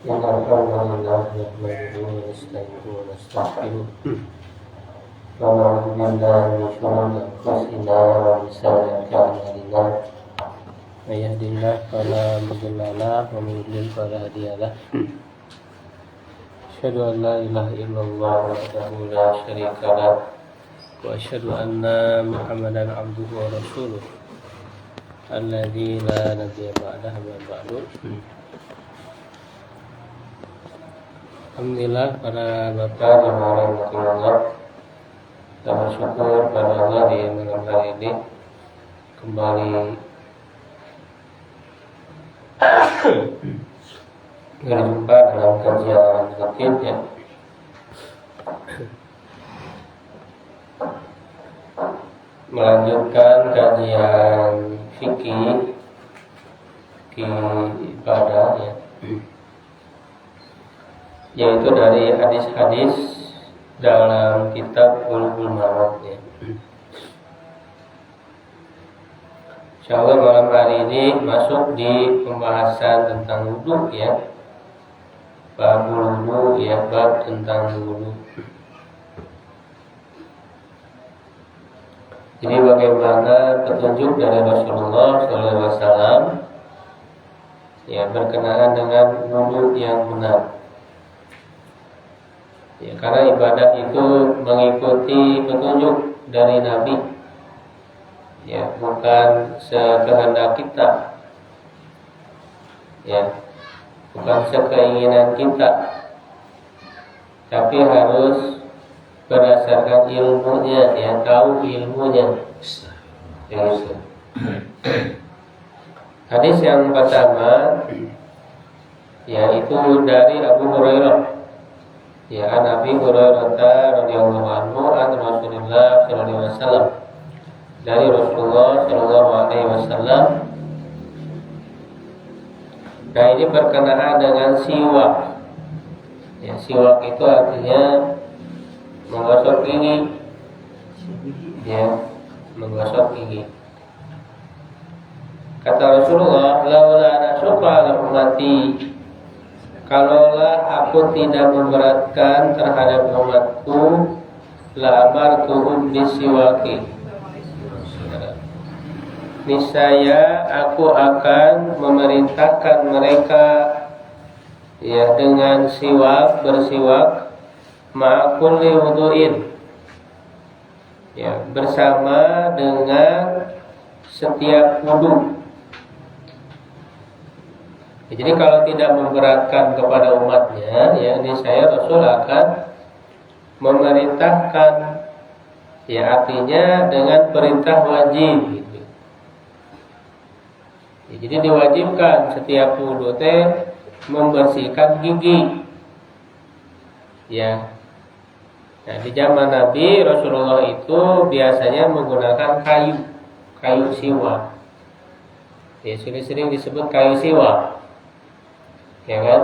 إن الحمد لله نحمده ونستعينه ونستغفره ونعوذ بالله من شرور أنفسنا ومن سيئات أعمالنا من يهد الله فلا مضل له ومن يضلل فلا هادي له أشهد أن لا إله إلا الله وحده لا شريك له وأشهد أن محمدا عبده ورسوله الذي لا نبي بعده من بعده. Alhamdulillah para bapak jemaah rahmatullah, kita bersyukur pada Allah di malam hari ini kembali berjumpa dalam kajian rutin ya. Melanjutkan kajian fikih ibadah ya, yaitu dari hadis-hadis dalam kitab Bulughul Maram ya. Insyaallah malam hari ini masuk di pembahasan tentang wudu ya. Bab wudu ya, bab tentang wudu. Jadi bagaimana petunjuk dari Rasulullah SAW ya berkenaan dengan wudu yang benar. Ya, karena ibadah itu mengikuti petunjuk dari Nabi, ya bukan sekehendak kita, ya bukan sekeinginan kita, tapi harus berdasarkan ilmunya, ya tahu ilmunya. Ya, hadis yang pertama, yaitu dari Abu Hurairah. Ya, an Abi Hurairah radhiyallahu anhu an Rasulullah sallallahu alaihi wasallam, dari Rasulullah sallallahu alaihi wasallam. Nah, ini berkenaan dengan siwak. Ya, siwak itu artinya menggosok gigi. Ya, menggosok gigi. Kata Rasulullah, laula anasuqa ala ummati, kalaulah aku tidak memberatkan terhadap umatku, la amartuhum bisiwaki, niscaya aku akan memerintahkan mereka ya dengan siwak, bersiwak ma'kulli wudu'in, ya bersama dengan setiap wudu. Jadi kalau tidak memberatkan kepada umatnya, ya ini saya Rasul akan memerintahkan, ya artinya dengan perintah wajib gitu. Ya, jadi diwajibkan setiap wudu teh membersihkan gigi. Ya. Nah, di zaman Nabi Rasulullah itu biasanya menggunakan kayu siwak. Ya, sering-sering disebut kayu siwak. Ya kan?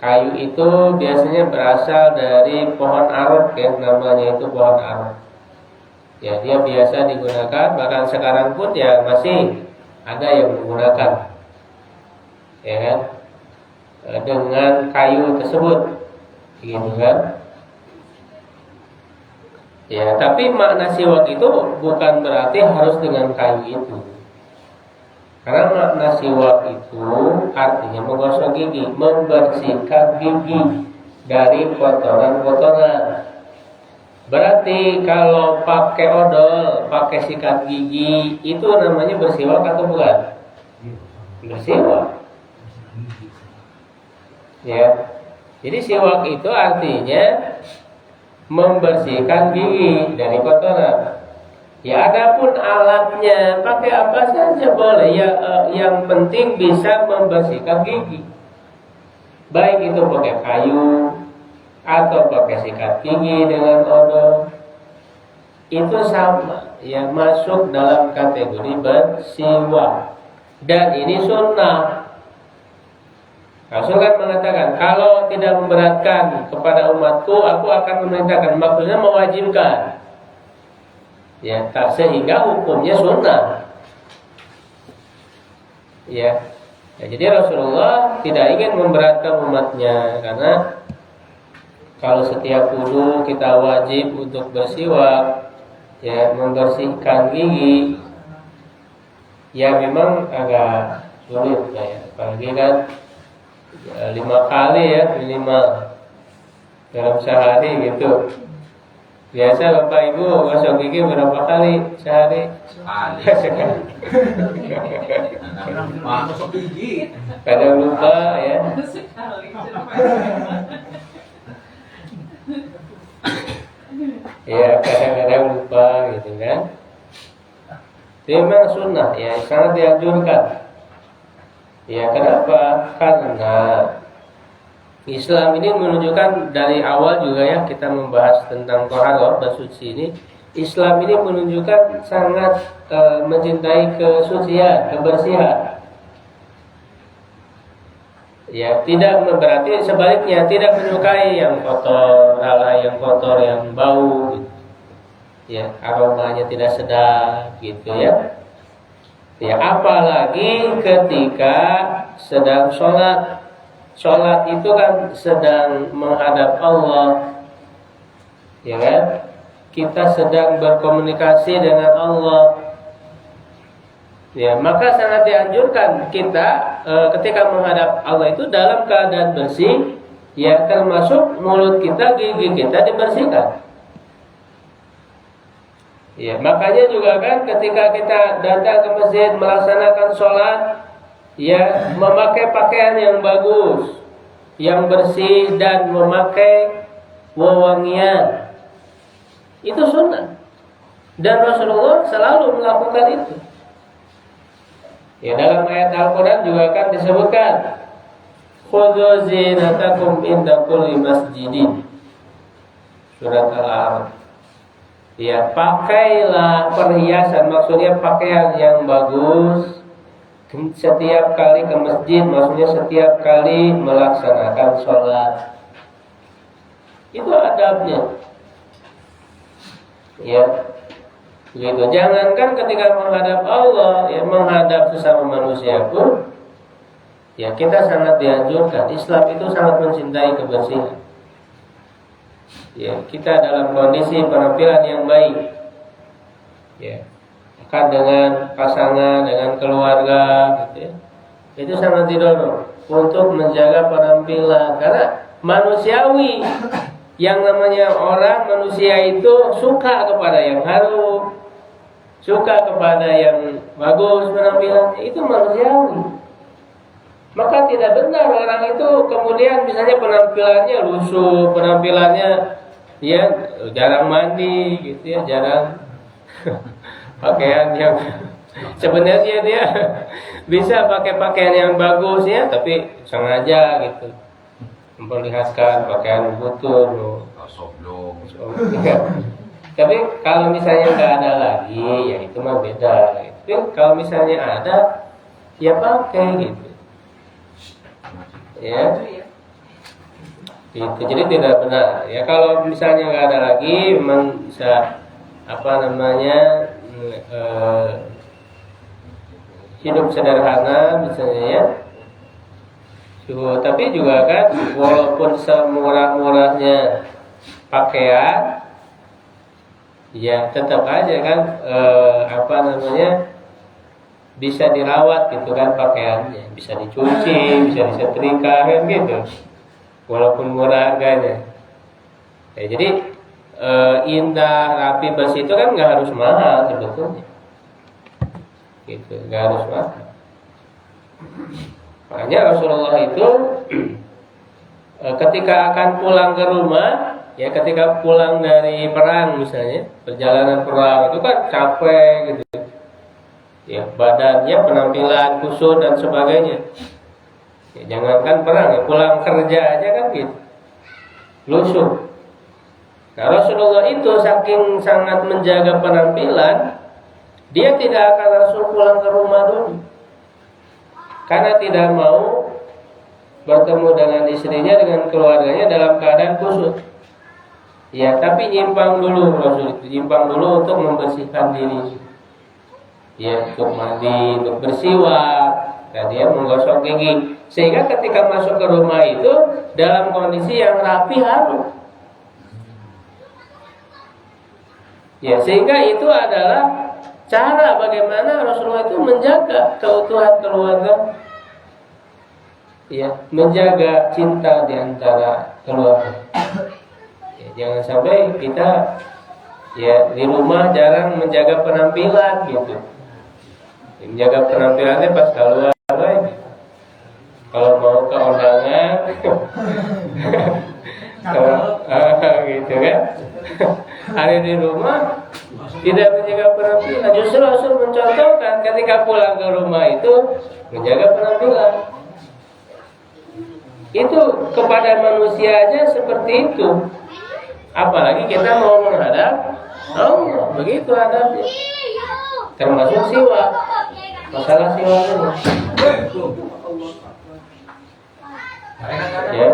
Kayu itu biasanya berasal dari pohon arok ya, namanya itu pohon arok. Ya, dia biasa digunakan, bahkan sekarang pun ya masih ada yang menggunakan. Ya kan? Dengan kayu tersebut. Gitu kan? Ya, tapi makna siwak itu bukan berarti harus dengan kayu itu. Karena makna siwak itu artinya menggosok gigi, membersihkan gigi dari kotoran-kotoran. Berarti kalau pakai odol, pakai sikat gigi, itu namanya bersiwak atau bukan? Bersiwak. Ya. Jadi siwak itu artinya membersihkan gigi dari kotoran. Ya, adapun alatnya pakai apa saja boleh. Ya, yang penting bisa membersihkan gigi. Baik itu pakai kayu atau pakai sikat gigi dengan odol, itu sama. Ya, masuk dalam kategori bersiwak. Dan ini sunnah. Rasul kan mengatakan, kalau tidak memberatkan kepada umatku, aku akan memerintahkan. Maksudnya mewajibkan. Ya, tak sehingga hukumnya sunnah. Ya, Ya, jadi Rasulullah tidak ingin memberatkan umatnya, karena kalau setiap wudu kita wajib untuk bersiwak, ya membersihkan gigi, ya memang agak sulit ya. Apalagi kan 5 kali ya minimal dalam sehari gitu. Biasa Bapak Ibu gosok gigi berapa kali sehari? Sekali. Gosok gigi. Kadang lupa ya. Ya kadang-kadang lupa gitu kan. Itu memang sunnah ya, sangat dianjurkan. Ya kenapa? Karena Islam ini menunjukkan dari awal juga ya, kita membahas tentang Toharoh bersuci ini. Islam ini menunjukkan sangat mencintai kesucian, kebersihan. Ya, tidak berarti sebaliknya tidak menyukai yang kotor, hal yang kotor, yang bau, gitu. Ya, aromanya tidak sedap, gitu ya. Ya, apalagi ketika sedang sholat. Sholat itu kan sedang menghadap Allah, ya kan? Kita sedang berkomunikasi dengan Allah. Ya, maka sangat dianjurkan kita ketika menghadap Allah itu dalam keadaan bersih, ya termasuk mulut kita, gigi kita dibersihkan. Ya, makanya juga kan ketika kita datang ke masjid melaksanakan sholat, ya memakai pakaian yang bagus, yang bersih, dan memakai wewangian. Itu sunnah. Dan Rasulullah selalu melakukan itu. Ya, dalam ayat Al-Quran juga kan disebutkan, khudzu zinatakum inda kulli masjidin. Surat Al-A'raf. Ya, pakailah perhiasan, maksudnya pakaian yang bagus setiap kali ke masjid, maksudnya setiap kali melaksanakan sholat. Itu adabnya. Ya, begitu. Jangankan ketika menghadap Allah, ya menghadap sesama manusia pun, ya kita sangat dianjurkan. Islam itu sangat mencintai kebersihan. Ya, kita dalam kondisi penampilan yang baik. Ya, akan dengan pasangan, dengan keluarga, gitu ya. Itu sangat didorong untuk menjaga penampilan, karena manusiawi. Yang namanya orang manusia itu suka kepada yang harum, suka kepada yang bagus penampilannya, itu manusiawi. Maka tidak benar orang itu kemudian misalnya penampilannya lusuh, penampilannya ya jarang mandi gitu ya, jarang pakaian yang sebenarnya dia bisa pakai pakaian yang bagus ya, tapi sengaja gitu memperlihatkan pakaian butuh. Tapi kalau misalnya nggak ada lagi, ya itu mah beda. Tapi kalau misalnya ada, ya pakai gitu. Ya, gitu. Jadi tidak benar. Ya kalau misalnya nggak ada lagi, memang bisa hidup sederhana misalnya ya. Tapi juga kan walaupun semurah-murahnya pakaian, ya tetap aja kan bisa dirawat gitu kan pakaiannya, bisa dicuci, bisa disetrika kan gitu, walaupun murah harganya. Ya, jadi indah, rapi, bersih itu kan nggak harus mahal sebetulnya, gitu, nggak harus mahal. Makanya Rasulullah itu ketika akan pulang ke rumah, ya ketika pulang dari perang misalnya, perjalanan perang itu kan capek gitu. Ya, badannya, penampilan, kusut dan sebagainya. Ya, jangankan perang, ya pulang kerja aja kan gitu, lusuh. Nah, Rasulullah itu saking sangat menjaga penampilan, dia tidak akan langsung pulang ke rumah dulu, karena tidak mau bertemu dengan istrinya, dengan keluarganya dalam keadaan kusut. Ya, tapi nyimpang dulu Rasul itu, nyimpang dulu untuk membersihkan diri. Ya, untuk mandi, untuk bersiwak. dan dia menggosok gigi. Sehingga ketika masuk ke rumah itu dalam kondisi yang rapi harus. Ya, sehingga itu adalah cara bagaimana Rasulullah itu menjaga keutuhan keluarga. Ya, menjaga cinta di antara keluarga. Ya, jangan sampai kita ya di rumah jarang menjaga penampilan gitu. Menjaga penampilannya pas keluar lagi. Kalau mau ke undangan gitu kan. Hari di rumah tidak menjaga penampilan. Justru Rasul mencontohkan ketika pulang ke rumah itu menjaga penampilan. Itu kepada manusia aja seperti itu. Apalagi kita mau menghadap Allah, begitu adabnya. Termasuk siwak. Masalah siwak ini. Ya.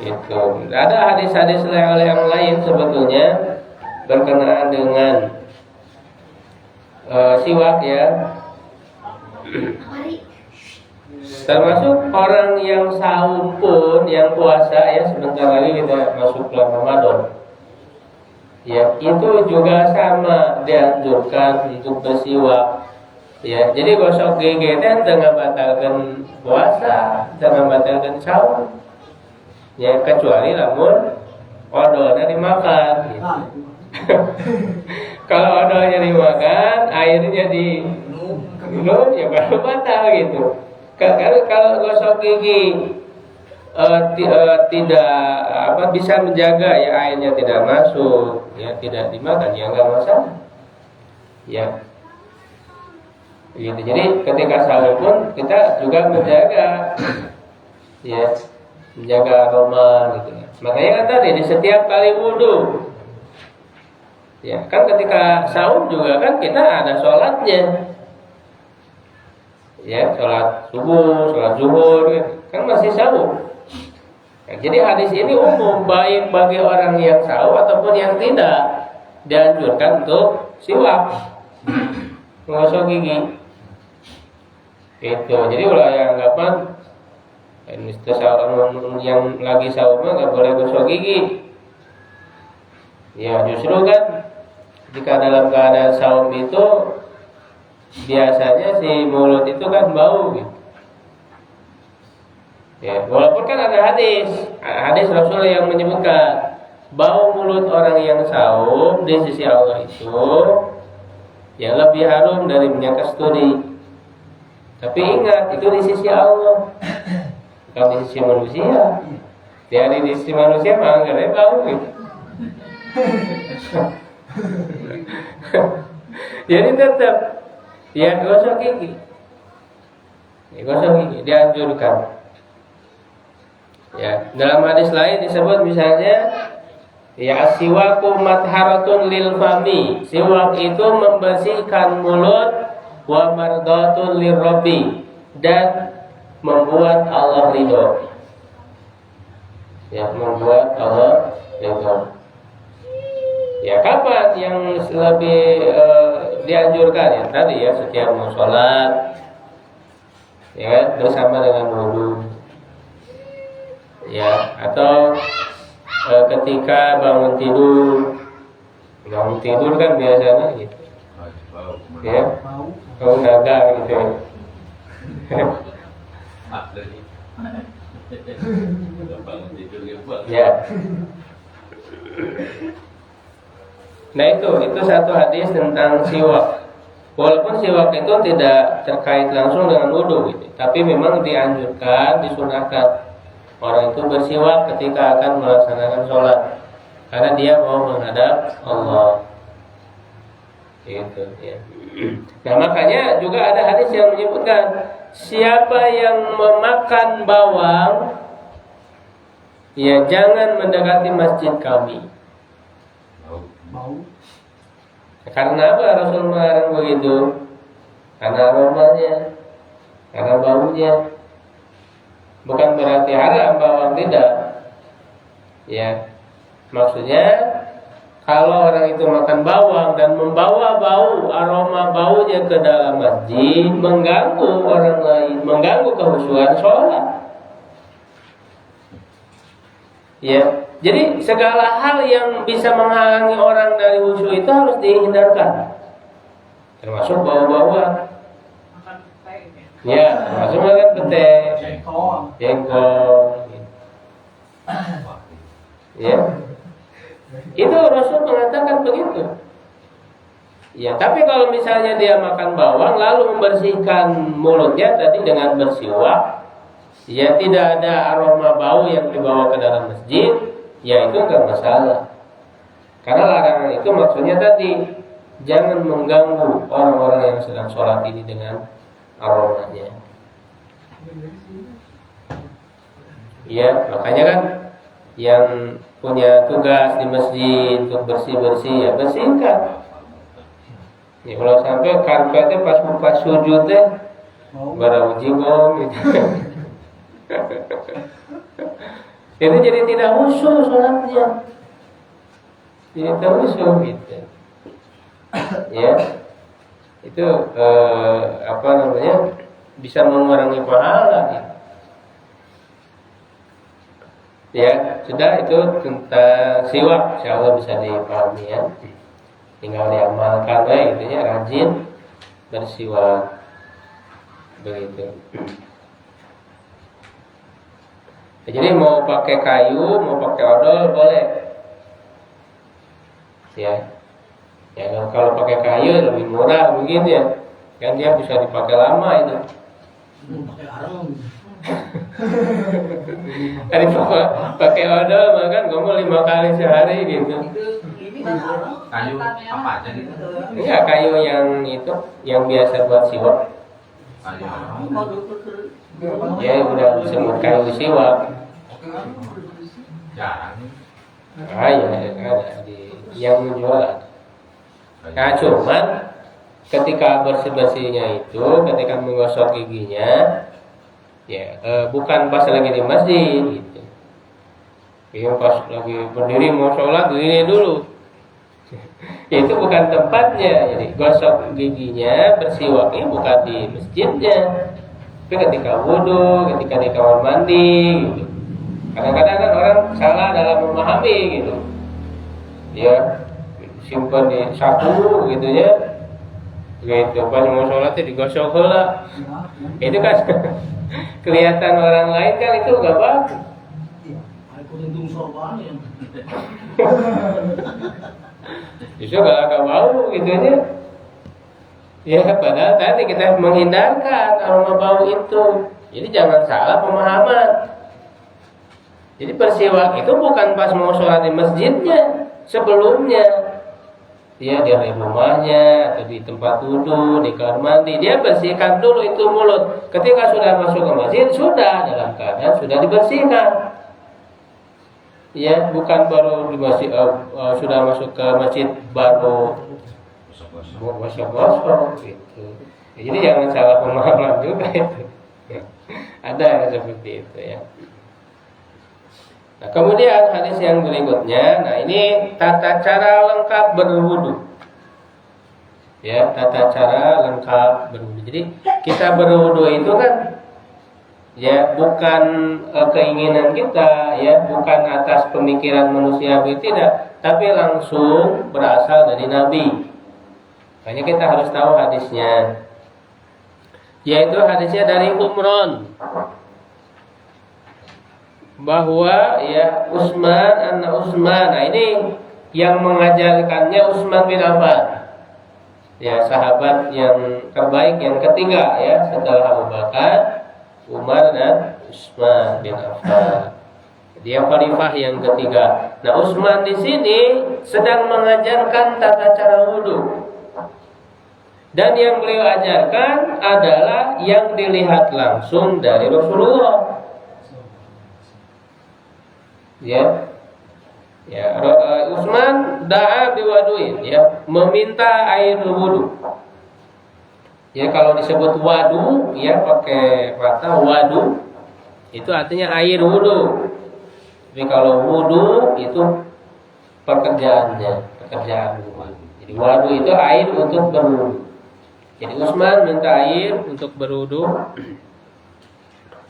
Itu. Ada hadis-hadis yang lain sebetulnya berkenaan dengan siwak ya. Termasuk orang yang saum pun, yang puasa ya, sebentar lagi kita masuk bulan Ramadan. Ya, itu juga sama dianjurkan untuk bersiwak. Ya, jadi gosok gigi itu jangan batalkan puasa, jangan batalkan saum. Ya, kecuali lamun odolnya dimakan. Gitu. Kalau odolnya dimakan, airnya minum, ya baru batal gitu. Kalau gosok gigi tidak bisa menjaga ya airnya tidak masuk, ya tidak dimakan, ya nggak masalah. Ya, gitu. Jadi ketika sahur pun kita juga menjaga, ya, menjaga aroma gitu. Makanya kan tadi di setiap kali wudhu, ya kan ketika sahur juga kan kita ada sholatnya. Ya, sholat subuh, sholat zuhur, kan masih sahur. Nah, jadi hadis ini umum, baik bagi orang yang sahur ataupun yang tidak, dianjurkan untuk siwak, menggosok gigi. Itu. Jadi ulah yang anggapan ini orang yang lagi sahur mah nggak boleh gosok gigi. Ya justru kan, jika dalam keadaan sahur itu biasanya si mulut itu kan bau gitu. Ya, walaupun kan ada hadis Rasul yang menyebutkan bau mulut orang yang saum di sisi Allah itu ya lebih harum dari minyak kasturi. Tapi ingat itu di sisi Allah, bukan di sisi manusia. Di sisi manusia mah enggak ada bau gitu. Jadi tetap ya gosok gigi. Ya, gosok gigi dianjurkan. Ya, dalam hadis lain disebut misalnya ya siwaku matharatun lil fami. Siwak itu membersihkan mulut wa mardatun lirabbi dan membuat Allah ridho. Ya, membuat Allah ridho. Ya, kapan yang lebih dianjurkan ya tadi ya setiap mau sholat ya bersama dengan wudu ya atau ketika bangun tidur kan biasanya gitu ya kalau naga gitu ya. Nah itu satu hadis tentang siwak. Walaupun siwak itu tidak terkait langsung dengan wudu gitu, tapi memang dianjurkan, disunahkan orang itu bersiwak ketika akan melaksanakan sholat, karena dia mau menghadap Allah. Gitu ya. Nah makanya juga ada hadis yang menyebutkan siapa yang memakan bawang, ya jangan mendekati masjid kami. Karena apa Rasul melarang begitu? Karena aromanya, karena baunya. Bukan berarti haram bawang, tidak. Ya, maksudnya Kalau orang itu makan bawang dan membawa bau, aroma baunya ke dalam masjid, mengganggu orang lain, mengganggu kehusuan sholat. Ya, jadi segala hal yang bisa menghalangi orang dari khusyuk itu harus dihindarkan, termasuk bau-bauan. Ya, termasuk makan pete, jengkol. Ya. Itu Rasul mengatakan begitu. Ya, tapi kalau misalnya dia makan bawang lalu membersihkan mulutnya tadi dengan bersiwak, ya tidak ada aroma bau yang dibawa ke dalam masjid, ya itu enggak masalah. Karena larangan itu maksudnya tadi jangan mengganggu orang-orang yang sedang sholat ini dengan aromanya. Ya, makanya kan yang punya tugas di masjid untuk bersih-bersih ya bersihkan. Ya, kalau sampai karpetnya pas sujud deh bara jigong gitu. Itu jadi tidak khusyuk sholatnya. Jadi tidak khusyuk gitu. Ya. Itu apa namanya? Bisa mengurangi pahala gitu. Ya, sudah itu tentang siwak, insyaallah bisa dipahami ya. Tinggal diamalkan gitu ya, rajin bersiwak. Begitu. Jadi mau pakai kayu, mau pakai odol boleh. Ya. Ya kalau pakai kayu lebih murah begini ya. Kan dia bisa dipakai lama itu. Pakai arang. Tadi pakai odol makan ngomong 5 kali sehari gitu. Kayu apa aja gitu? Enggak, kayu yang itu yang biasa buat siwak. Kayu apa? Ya udah disebut kayu siwak. Jarang. Ah ya ada di yang menjual. Nah cuman ketika bersih-bersihnya itu, ketika menggosok giginya, ya bukan pas lagi di masjid gitu. Ya pas lagi berdiri mau sholat begini dulu. Itu bukan tempatnya. Jadi gosok giginya, bersiwaknya bukan di masjidnya, tapi ketika wudhu, ketika di kamar mandi gitu. Kadang-kadang kan orang salah dalam memahami gitu. Dia simpan di saku gitu ya. Gitu, pas mau sholatnya digosok heula. Itu kan kelihatan orang lain kan itu enggak bagus. Aku untung sorban ya. Justru agak bau gitu aja. Ya padahal tadi kita menghindarkan aroma bau itu. Jadi jangan salah pemahaman. Jadi bersiwak itu bukan pas mau sholat di masjidnya, sebelumnya. Dia di rumahnya atau di tempat wudhu, di kamar mandi, dia bersihkan dulu itu mulut. Ketika sudah masuk ke masjid, sudah dalam keadaan sudah dibersihkan. Ya, bukan baru di masjid sudah masuk ke masjid baru gosok-gosok gitu. Ya, jadi jangan salah pemahaman juga itu. Ada yang seperti itu ya. Nah, kemudian hadis yang berikutnya, nah ini tata cara lengkap berwudu. Ya, tata cara lengkap berwudu. Jadi kita berwudu itu kan ya bukan keinginan kita, ya bukan atas pemikiran manusia tidak, tapi langsung berasal dari Nabi. Makanya kita harus tahu hadisnya. Yaitu hadisnya dari Umron. Bahwa ya Utsman, nah ini yang mengajarkannya Utsman bin Affan, ya sahabat yang terbaik yang ketiga ya setelah Abu Bakar, Umar dan Utsman bin Affan. Dia khalifah yang ketiga. Nah Utsman di sini sedang mengajarkan tata cara wudu, dan yang beliau ajarkan adalah yang dilihat langsung dari Rasulullah. Ya, Utsman da'a biwaduin, ya meminta air wudu. Ya kalau disebut wadu, ya pakai kata wadu, itu artinya air wudu. Tapi kalau wudu itu pekerjaannya kerjaan rumah. Jadi wudu itu air untuk berwudu. Jadi Utsman minta air untuk berwudu.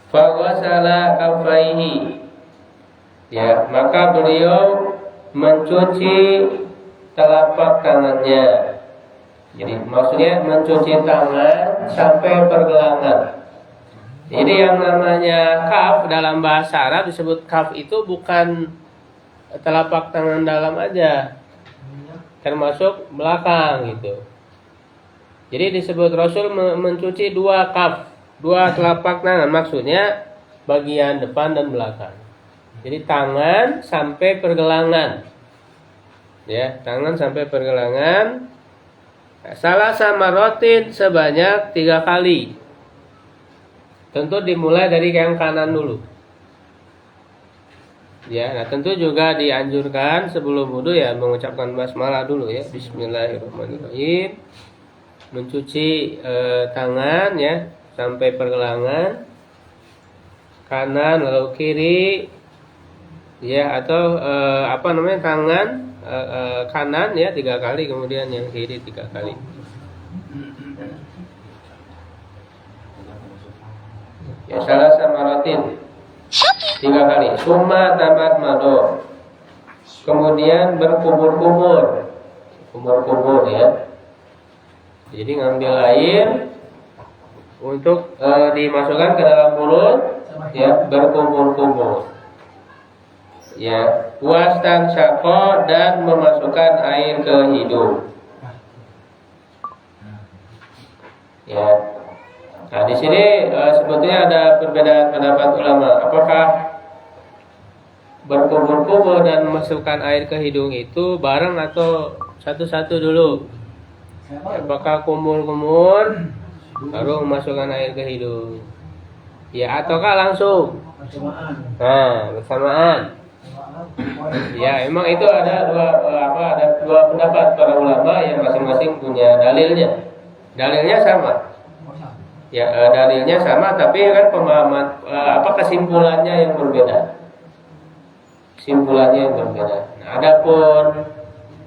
Fa ghasala kaffaihi. Ya, maka beliau mencuci telapak tangannya. Jadi maksudnya mencuci tangan sampai pergelangan. Jadi yang namanya kaf dalam bahasa Arab disebut kaf itu bukan telapak tangan dalam aja, termasuk belakang gitu. Jadi disebut Rasul mencuci dua kaf, dua telapak tangan, maksudnya bagian depan dan belakang. Jadi tangan sampai pergelangan, ya, tangan sampai pergelangan. Salah sama rotin sebanyak 3 kali. Tentu dimulai dari yang kanan dulu. Ya, nah tentu juga dianjurkan sebelum wudu ya mengucapkan basmalah dulu ya. Bismillahirrahmanirrahim. Mencuci tangan ya sampai pergelangan kanan lalu kiri ya, atau tangan kanan ya 3 kali, kemudian yang kiri 3 kali. Ya, salah sama rotin 3 kali. Summa tamat mado. Kemudian berkumur-kumur, kumur-kumur ya. Jadi ngambil air untuk dimasukkan ke dalam mulut ya, berkumur-kumur. Ya, wastan syaqo, dan memasukkan air ke hidung. Ya. Nah, di sini sebetulnya ada perbedaan pendapat ulama. Apakah berkumur-kumur dan memasukkan air ke hidung itu bareng atau satu-satu dulu? Apakah kumur-kumur baru memasukkan air ke hidung? Ya, ataukah langsung? Nah, bersamaan. Ya, emang itu ada dua pendapat para ulama yang masing-masing punya dalilnya. Dalilnya sama. Ya, dalilnya sama, tapi kan pemahaman kesimpulannya yang berbeda. Kesimpulannya yang berbeda. Nah, adapun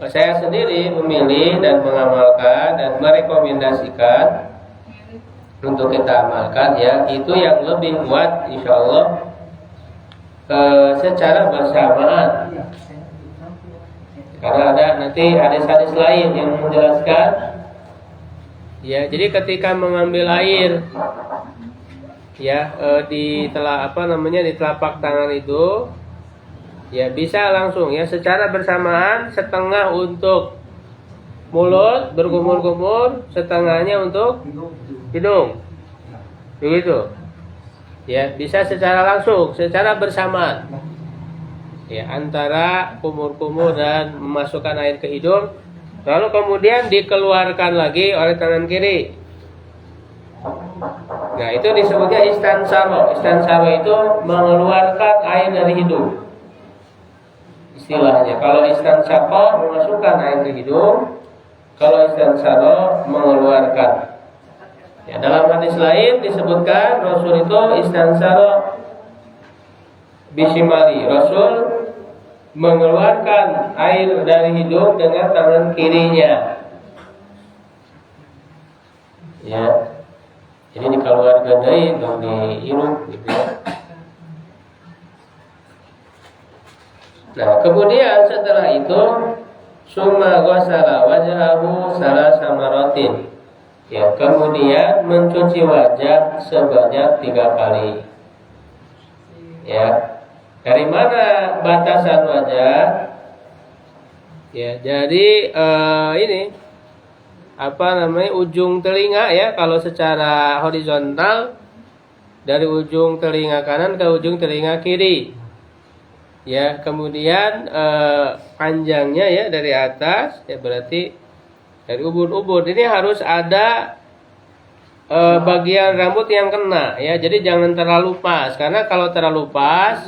saya sendiri memilih dan mengamalkan dan merekomendasikan untuk kita amalkan ya, itu yang lebih kuat insyaallah secara bersamaan. Karena ada nanti hadis-hadis lain yang menjelaskan ya, jadi ketika mengambil air ya di telapak tangan itu ya bisa langsung ya secara bersamaan, setengah untuk mulut berkumur-kumur, setengahnya untuk hidung. Begitu. Ya, bisa secara langsung, secara bersamaan. Ya, antara kumur-kumur dan memasukkan air ke hidung, lalu kemudian dikeluarkan lagi oleh tangan kiri. Nah, itu disebutnya istansaro. Istansaro itu mengeluarkan air dari hidung. Istilahnya, kalau istansaro memasukkan air ke hidung, kalau istansaro mengeluarkan. Ya, dalam hadis lain disebutkan Rasul itu istansaro bisimali. Rasul mengeluarkan air dari hidung dengan tangan kirinya. Ya. Jadi dikeluarkan dari dihirup gitu ya. Nah, kemudian setelah itu summa ghasala wajhahu salasa maratin. Ya, kemudian mencuci wajah sebanyak 3 kali. Ya. Dari mana batasan wajah? Ya, jadi ini ujung telinga ya, kalau secara horizontal dari ujung telinga kanan ke ujung telinga kiri. Ya, kemudian panjangnya ya dari atas ya berarti dari ubun-ubun ini harus ada bagian rambut yang kena ya. Jadi jangan terlalu pas, karena kalau terlalu pas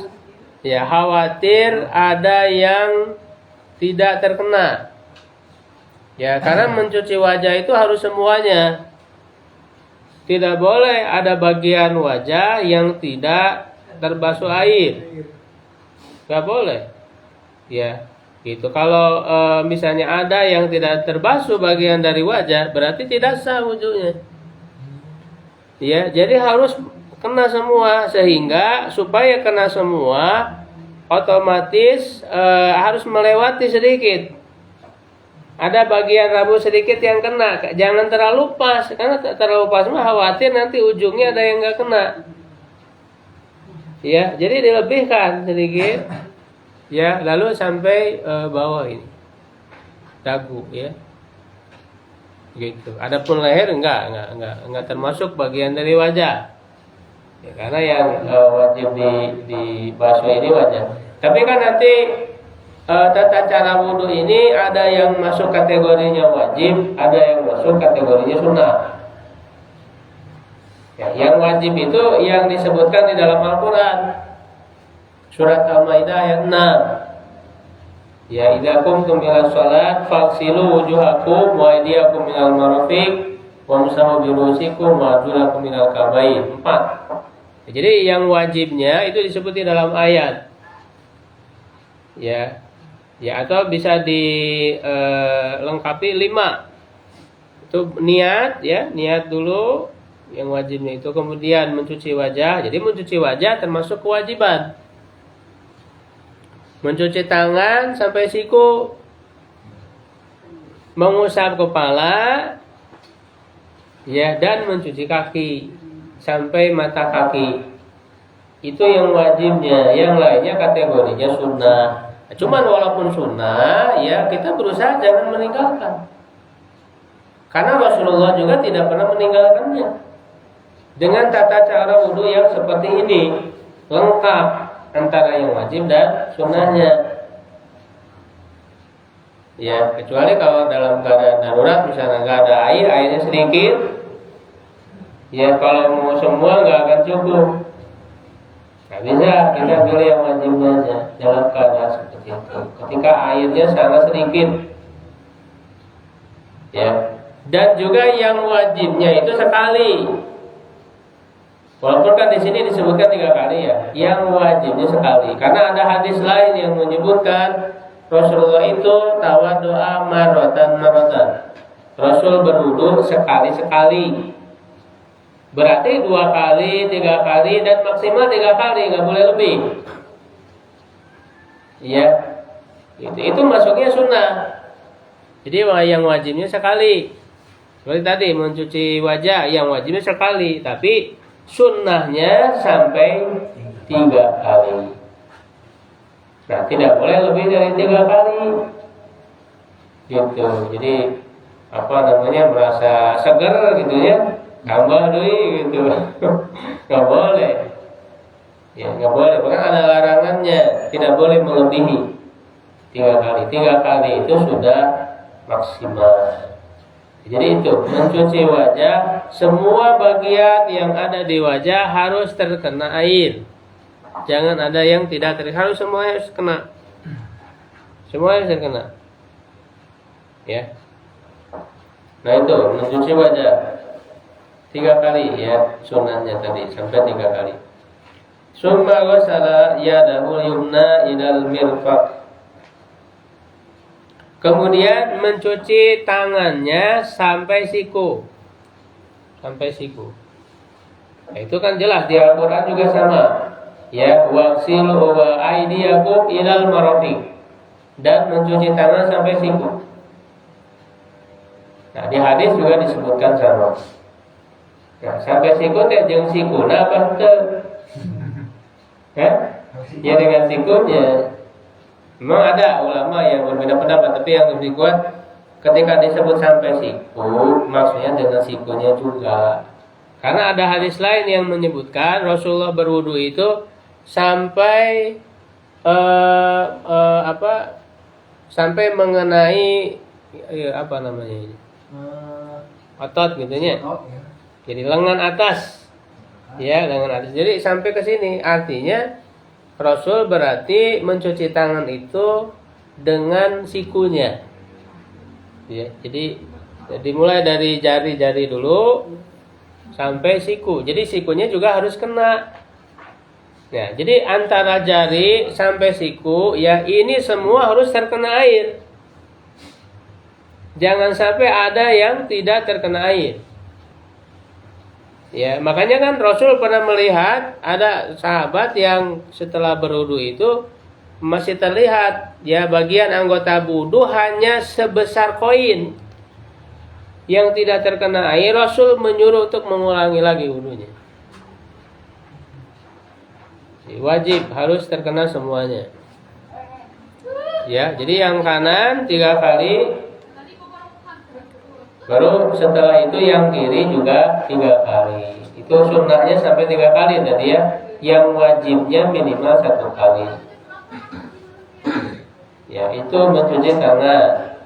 ya khawatir ada yang tidak terkena. Ya, karena mencuci wajah itu harus semuanya. Tidak boleh ada bagian wajah yang tidak terbasuh air. Gak boleh. Ya. Gitu. Kalau misalnya ada yang tidak terbasuh bagian dari wajah, berarti tidak sah wudunya. Ya, jadi harus kena semua, sehingga supaya kena semua otomatis harus melewati sedikit. Ada bagian rambut sedikit yang kena, jangan terlalu pas, karena terlalu pas mah khawatir nanti ujungnya ada yang nggak kena. Ya, jadi dilebihkan sedikit. Ya, lalu sampai bawah ini dagu, ya, gitu. Adapun leher enggak termasuk bagian dari wajah, ya, karena yang wajib dibasuh ini wajah. Tapi kan nanti tata cara wudhu ini ada yang masuk kategorinya wajib, ada yang masuk kategorinya sunnah. Ya, yang wajib itu yang disebutkan di dalam Al-Quran. Surat Al-Maidah ayat 6. Ya, idza qumtum ila shalat faghsilu wujuhakum wa aydiyakum minal marafiq wamsahu bi ru'usikum wa arjulakum minal ka'bayn. 4. Jadi yang wajibnya itu disebut di dalam ayat. Ya. Ya, atau bisa dilengkapi 5. Itu niat, ya, niat dulu yang wajibnya itu, kemudian mencuci wajah. Jadi mencuci wajah termasuk kewajiban. Mencuci tangan sampai siku, mengusap kepala, ya, dan mencuci kaki sampai mata kaki. Itu yang wajibnya. Yang lainnya kategorinya sunnah. Cuman walaupun sunnah, ya, kita berusaha jangan meninggalkan. Karena Rasulullah juga tidak pernah meninggalkannya. Dengan tata cara wudhu yang seperti ini, lengkap antara yang wajib dan sunnahnya. Ya, kecuali kalau dalam keadaan darurat, misalnya nggak ada air, airnya sedikit, ya, kalau mau semua nggak akan cukup. Nggak bisa, kita pilih yang wajibnya aja dalam keadaan seperti itu. Ketika airnya sangat sedikit, ya, dan juga yang wajibnya itu sekali. Walaupun kan di sini disebutkan 3 kali, ya, yang wajibnya sekali. Karena ada hadis lain yang menyebutkan Rasulullah itu tawaddu'a marratan. Rasul berwudu sekali-sekali. Berarti 2 kali, 3 kali, dan maksimal 3 kali, nggak boleh lebih. Ya, itu masuknya sunnah. Jadi yang wajibnya sekali. Seperti tadi mencuci wajah, yang wajibnya sekali, tapi sunnahnya sampai 3 kali. Nah, tidak boleh lebih dari 3 kali. Gitu. Jadi merasa seger gitu, ya. Tambah deui gitu. Enggak boleh. Ya, enggak boleh. Bahkan ada larangannya, tidak boleh melebihi 3 kali. 3 kali itu sudah maksimal. Jadi itu, mencuci wajah, semua bagian yang ada di wajah harus terkena air. Jangan ada yang tidak terkena, harus semuanya harus kena. Semuanya harus terkena. Ya. Nah itu, mencuci wajah 3 kali, ya, sunahnya tadi sampai 3 kali. Summa ghasala yadahu yumna ilal mirfaq. Kemudian mencuci tangannya sampai siku. Sampai siku. Nah, itu kan jelas di Al-Quran juga sama. Ya, waghsilu wa aydiyakum ilal marafiq. Dan mencuci tangan sampai siku. Nah, di hadis juga disebutkan sama. Nah, sampai siku teh jeung sikuna apa teu? Ya, dengan sikunya. Memang ada ulama yang berbeda pendapat, tapi yang lebih kuat ketika disebut sampai siku, maksudnya dengan sikunya juga. Karena ada hadis lain yang menyebutkan Rasulullah berwudu itu sampai sampai mengenai apa namanya ini? Otot gitu ya. Jadi lengan atas. Ya, lengan atas. Jadi sampai ke sini, artinya Rasul berarti mencuci tangan itu dengan sikunya. Ya, jadi mulai dari jari-jari dulu sampai siku. Jadi sikunya juga harus kena. Ya, jadi antara jari sampai siku ya ini semua harus terkena air. Jangan sampai ada yang tidak terkena air. Ya, makanya kan Rasul pernah melihat ada sahabat yang setelah berwudu itu masih terlihat ya bagian anggota wudu hanya sebesar koin yang tidak terkena air. Rasul menyuruh untuk mengulangi lagi wudunya. Wajib harus terkena semuanya. Ya, jadi yang kanan 3 kali, baru setelah itu yang kiri juga 3 kali. Itu sunnahnya sampai 3 kali tadi ya. Yang wajibnya minimal 1 kali. Ya, itu mencuci tangan.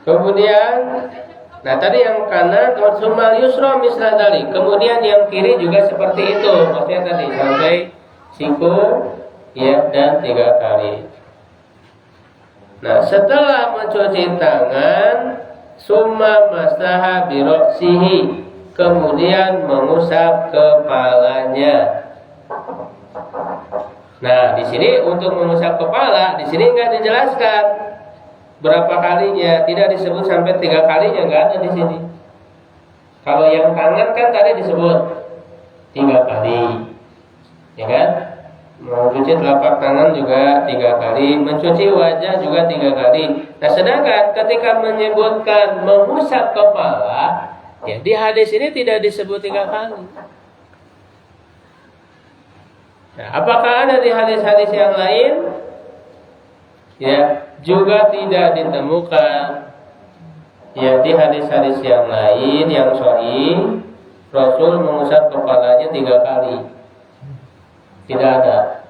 Kemudian nah tadi yang kanan sumal yusra misla tadi. Kemudian yang kiri juga seperti itu. Maksudnya tadi sampai siku ya dan 3 kali. Nah, setelah mencuci tangan summa masaha bi ra'sihi, kemudian mengusap kepalanya. Nah, di sini untuk mengusap kepala di sini enggak dijelaskan berapa kalinya, tidak disebut sampai 3 kalinya, enggak ada di sini. Kalau yang tangan kan tadi disebut 3 kali, ya kan? Mencuci telapak tangan juga 3 kali, mencuci wajah juga 3 kali. Nah, sedangkan ketika menyebutkan mengusap kepala, ya di hadis ini tidak disebut 3 kali. Nah, apakah ada di hadis-hadis yang lain? Ya, juga tidak ditemukan. Ya, di hadis-hadis yang lain yang sahih Rasul mengusap kepalanya 3 kali. Tidak ada.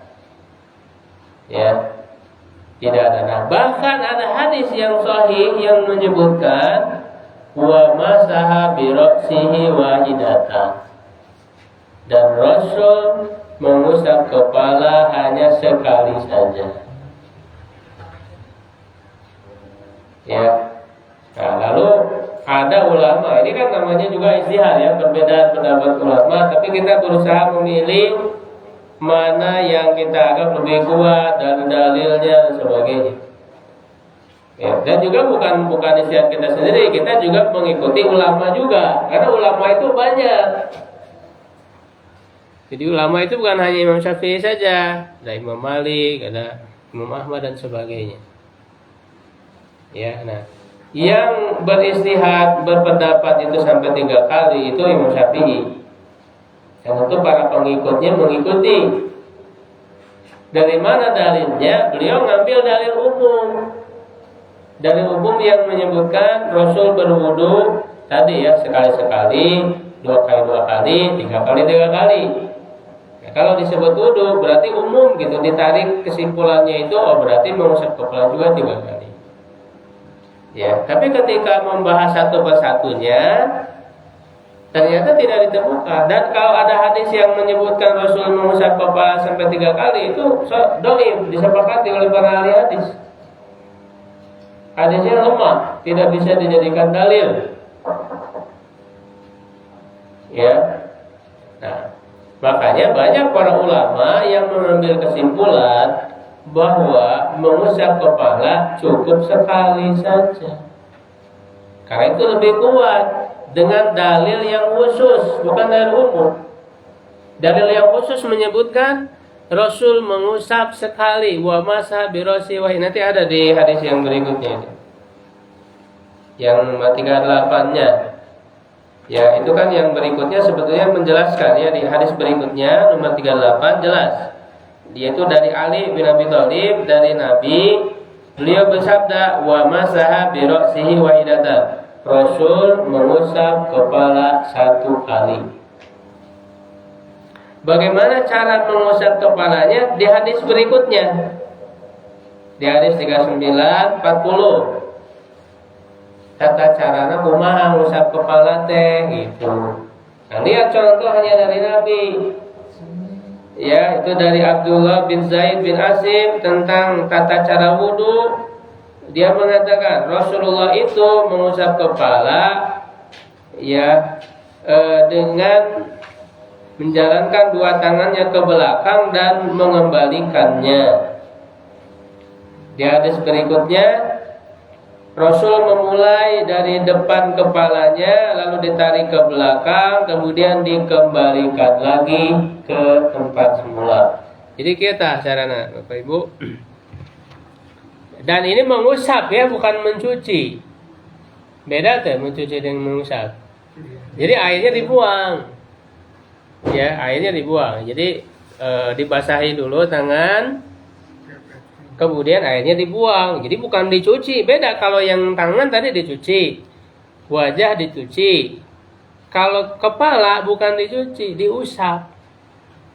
Ya, tidak ada. Nah, bahkan ada hadis yang sahih yang menyebutkan wa masaha bi ra'sihi wahidatan. Dan Rasul mengusap kepala hanya sekali saja. Ya. Nah, lalu ada ulama, ini kan namanya juga ijtihad ya, perbedaan pendapat ulama, tapi kita berusaha memilih mana yang kita anggap lebih kuat dan dalilnya dan sebagainya. Ya, dan juga bukan ijtihad kita sendiri, kita juga mengikuti ulama juga, karena ulama itu banyak. Jadi ulama itu bukan hanya Imam Syafi'i saja, ada Imam Malik, ada Imam Ahmad dan sebagainya. Ya, nah, yang beristihad berpendapat itu sampai 3 kali itu Imam Syafi'i. Dan itu para pengikutnya mengikuti. Dari mana dalilnya? Beliau ngambil dalil umum. Dalil umum yang menyebutkan Rasul berwudu tadi ya sekali-sekali, 2 kali 2 kali, 3 kali 3 kali. Nah, kalau disebut wudu berarti umum gitu. Ditarik kesimpulannya itu berarti mengusap kepala juga 3 kali. Ya, tapi ketika membahas satu persatunya ternyata tidak ditemukan. Dan kalau ada hadis yang menyebutkan Rasul mengusap kepala sampai 3 kali itu dhaif, disepakati oleh para ahli hadis. Hadisnya lemah, tidak bisa dijadikan dalil. Ya. Nah, makanya banyak para ulama yang mengambil kesimpulan bahwa mengusap kepala cukup sekali saja. Karena itu lebih kuat dengan dalil yang khusus, bukan dalil umum. Dalil yang khusus menyebutkan Rasul mengusap sekali, wa masa bi ra'si wa nanti ada di hadis yang berikutnya ini. Yang 38-nya. Ya, itu kan yang berikutnya sebetulnya menjelaskan ya, di hadis berikutnya nomor 38 jelas. Yaitu dari Ali bin Abi Thalib dari Nabi, beliau bersabda wa masaha bi ra'sihi wahidatan. Rasul mengusap kepala 1 kali. Bagaimana cara mengusap kepalanya? Di hadis berikutnya. Di hadis 39 40. Tata carana kumaha ngusap kepala teh gitu. Nah, lihat contohnya dari Nabi. Ya, itu dari Abdullah bin Zaid bin Asim tentang tata cara wudu. Dia mengatakan Rasulullah itu mengusap kepala ya dengan menjalankan dua tangannya ke belakang dan mengembalikannya. Di hadis berikutnya, Rasul memulai dari depan kepalanya, lalu ditarik ke belakang, kemudian dikembalikan lagi ke tempat semula. Jadi kita caranya, Bapak Ibu. Dan ini mengusap ya, bukan mencuci. Beda tuh mencuci dengan mengusap. Jadi airnya dibuang. Ya, airnya dibuang. Jadi dibasahi dulu tangan, kemudian airnya dibuang. Jadi bukan dicuci. Beda kalau yang tangan tadi dicuci, wajah dicuci. Kalau kepala bukan dicuci, diusap.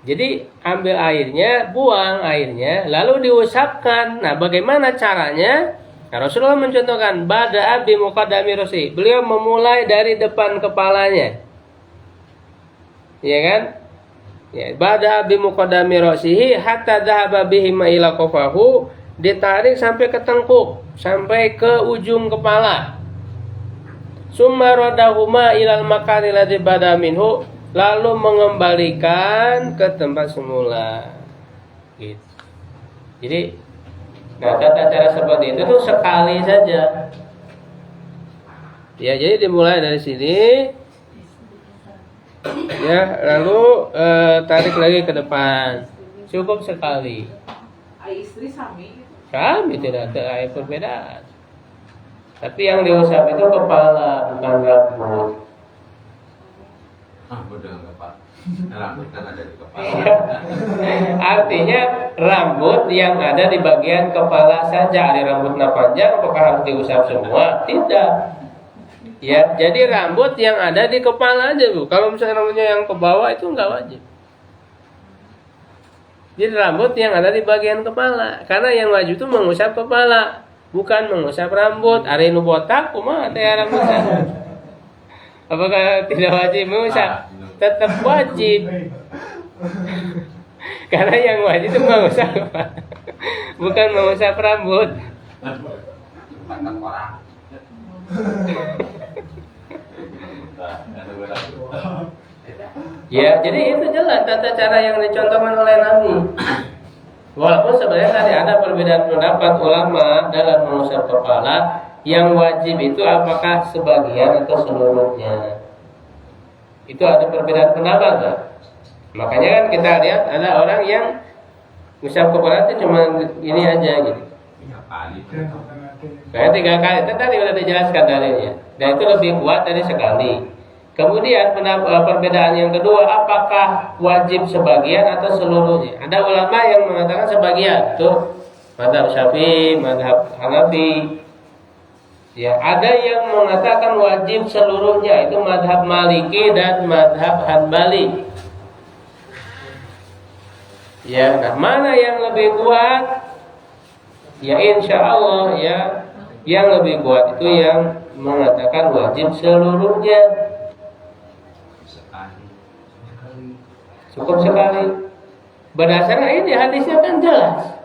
Jadi ambil airnya, buang airnya, lalu diusapkan. Nah, bagaimana caranya? Nah, Rasulullah mencontohkan bada'a bi muqaddami ra'si. Beliau memulai dari depan kepalanya. Ya kan? Ya, bada'a bi muqaddami ra'sihi hatta dhahaba bihi ila qafahu, ditarik sampai ke tengkuk, sampai ke ujung kepala. Summa radahuma ilal makani ladzi bada minhu, lalu mengembalikan ke tempat semula. Gitu. Jadi, nah tata cara seperti itu tuh sekali saja. Ya, jadi dimulai dari sini. Ya, lalu tarik lagi ke depan. Cukup sekali. Istri sami. Kami tidak ada perbedaan. Tapi yang diusap itu kepala, bukan rambut. Betul Pak. Rambut kan ada di kepala. Artinya rambut yang ada di bagian kepala saja. Ada rambutnya panjang, apakah harus diusap semua? Tidak. Ya, jadi rambut yang ada di kepala aja, Bu. Kalau misalnya rambutnya yang ke bawah itu enggak wajib. Jadi rambut yang ada di bagian kepala. Karena yang wajib itu mengusap kepala, bukan mengusap rambut. Ari nu botak kumaha teh rambutnya? Apakah tidak wajib mengusap? Tetap wajib. Karena yang wajib itu mengusap kepala, bukan mengusap rambut. Ya, jadi itu jelas tata cara yang dicontohkan oleh Nabi. Walaupun sebenarnya tadi ada perbedaan pendapat ulama dalam mengusap kepala, yang wajib itu apakah sebagian atau seluruhnya. Itu ada perbedaan pendapat, kan? Makanya kan kita lihat ada orang yang mengusap kepala itu cuma ini aja gitu. 3 kali. Kayak 3 kali, itu tadi sudah dijelaskan dalilnya. Dan itu lebih kuat dari sekali. Kemudian perbedaan yang kedua, apakah wajib sebagian atau seluruhnya? Ada ulama yang mengatakan sebagian, tuh mazhab Syafi'i, mazhab Hanafi. Ya, ada yang mengatakan wajib seluruhnya, itu mazhab Maliki dan mazhab Hanbali. Ya, nah mana yang lebih kuat? Ya insya Allah ya, yang lebih kuat itu yang mengatakan wajib seluruhnya. Cukup sekali. Berdasarkan ini hadisnya kan jelas.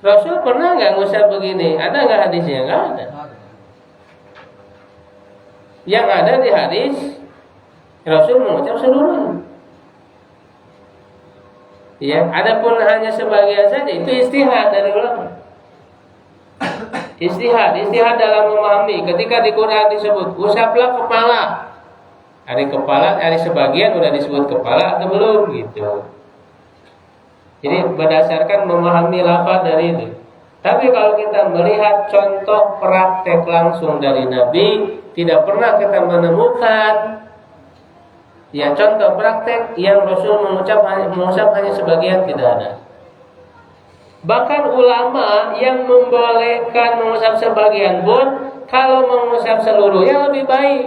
Rasul pernah nggak ngusap begini? Ada nggak hadisnya? Nggak ada. Yang ada di hadis Rasul mengucap seluruhnya. Ya, adapun hanya sebagian saja itu istihad dari ulama. Istihad dalam memahami. Ketika di Quran disebut usaplah kepala, hari kepala, hari sebagian udah disebut kepala atau belum gitu. Jadi berdasarkan memahami lafaz dari itu. Tapi kalau kita melihat contoh praktek langsung dari Nabi, tidak pernah kita menemukan ya contoh praktek yang Rasul mengusap hanya sebagian, tidak ada. Bahkan ulama yang membolehkan mengusap sebagian pun kalau mengusap seluruhnya lebih baik.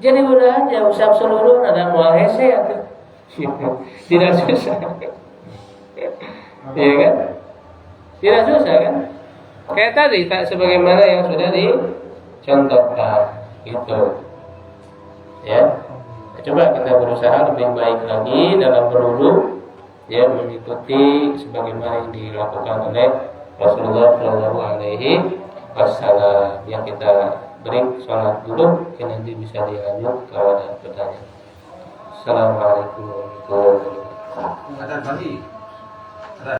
Jadi udah aja usap seluruh, ada mual hese atau tidak susah. Iya kan? Tidak susah kan? Kayak tadi tak sebagaimana yang sudah dicontohkan gitu. Ya. Coba kita berusaha lebih baik lagi dalam berwudu, ya, mengikuti sebagaimana yang dilakukan oleh Rasulullah Shallallahu Alaihi Wasallam yang kita break sholat dulu, nanti bisa dilanjut kalau ada pertanyaan. Assalamualaikum warahmatullahi wabarakatuh. Ada lagi.